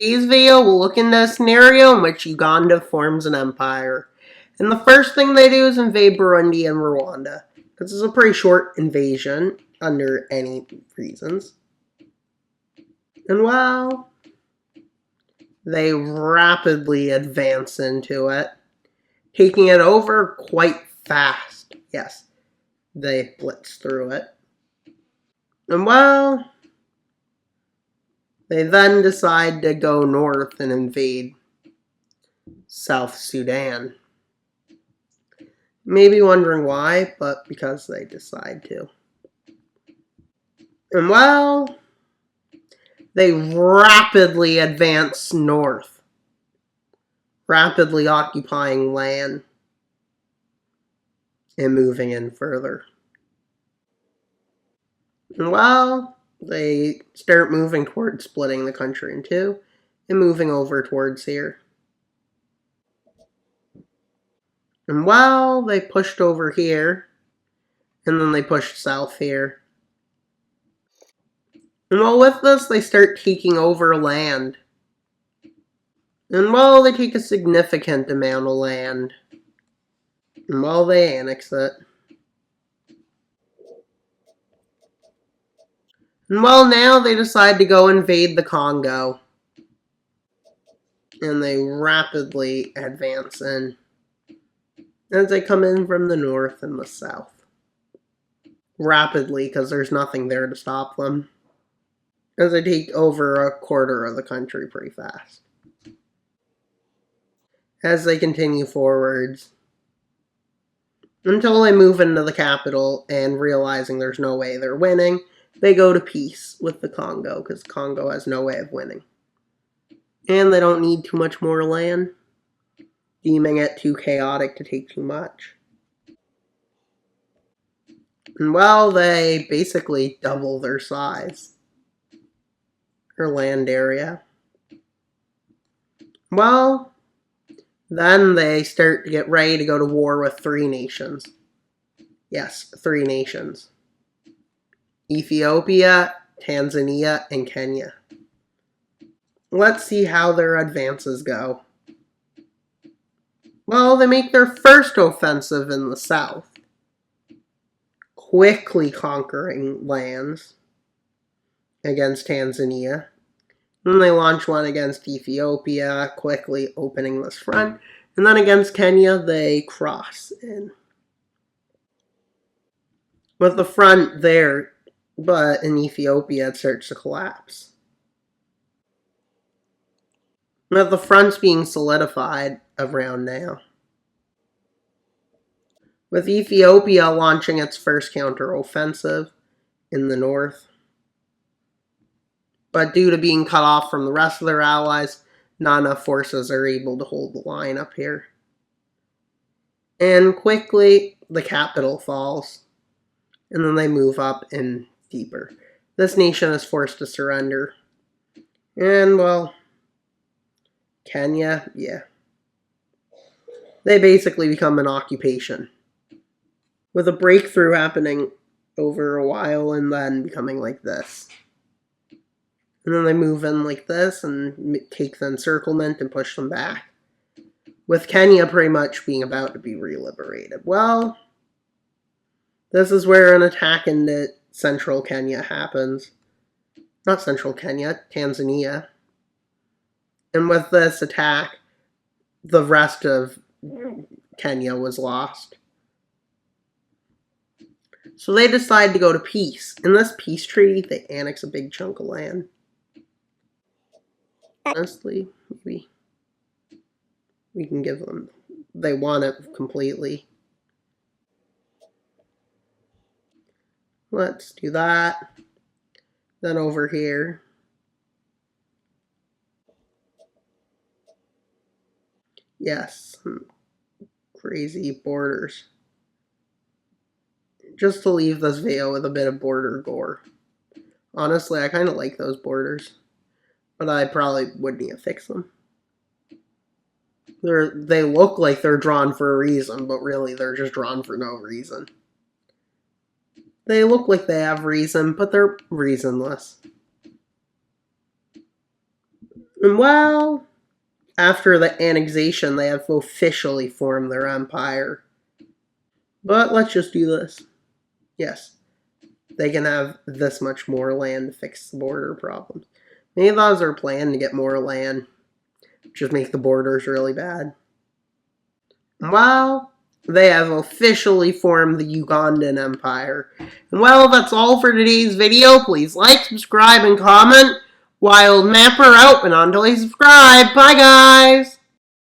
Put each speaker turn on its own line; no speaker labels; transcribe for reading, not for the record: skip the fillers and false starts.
Today's video will look into a scenario in which Uganda forms an empire. And the first thing they do is invade Burundi and Rwanda. Because it's a pretty short invasion under any reasons. And well, they rapidly advance into it, taking it over quite fast. Yes, they blitz through it. And well, they then decide to go north and invade South Sudan. Maybe wondering why, but because they decide to. And well, they rapidly advance north, rapidly occupying land and moving in further. And well, they start moving towards splitting the country in two and moving over towards here. And well, they pushed over here, and then they pushed south here. And well, with this, they start taking over land. And well, they take a significant amount of land. And well, they annex it. And well, now they decide to go invade the Congo. And they rapidly advance in as they come in from the north and the south. Rapidly, because there's nothing there to stop them. As they take over a quarter of the country pretty fast. As they continue forwards, until they move into the capital and realizing there's no way they're winning, they go to peace with the Congo, because Congo has no way of winning. And they don't need too much more land, deeming it too chaotic to take too much. And well, they basically double their size, their land area. Well, then they start to get ready to go to war with three nations. Yes, three nations. Ethiopia, Tanzania, and Kenya. Let's see how their advances go. Well, they make their first offensive in the south, quickly conquering lands against Tanzania. Then they launch one against Ethiopia, quickly opening this front. And then against Kenya, they cross in. With the front there, but in Ethiopia, it starts to collapse. With the fronts being solidified around now. With Ethiopia launching its first counter-offensive in the north. But due to being cut off from the rest of their allies, not enough forces are able to hold the line up here. And quickly, the capital falls. And then they move up and deeper. This nation is forced to surrender. And, well, Kenya, yeah. They basically become an occupation. With a breakthrough happening over a while and then becoming like this. And then they move in like this and take the encirclement and push them back. With Kenya pretty much being about to be re-liberated. Well, this is where an attack into central Kenya happens. Not central Kenya, Tanzania. And with this attack, the rest of Kenya was lost. So they decide to go to peace. In this peace treaty, they annex a big chunk of land. Honestly, maybe we can give them, they want it completely. Let's do that. Then over here, yes, some crazy borders. Just to leave this video with a bit of border gore. Honestly, I kind of like those borders. But I probably would need to fix them. They look like they're drawn for a reason, but really they're just drawn for no reason. They look like they have reason, but they're reasonless. And well, after the annexation, they have officially formed their empire. But let's just do this. Yes, they can have this much more land to fix the border problems. Maybe that was their plan, to get more land. Just make the borders really bad. Well, they have officially formed the Ugandan Empire. And well, that's all for today's video. Please like, subscribe, and comment. Wild Mapper out, and until you subscribe. Bye, guys!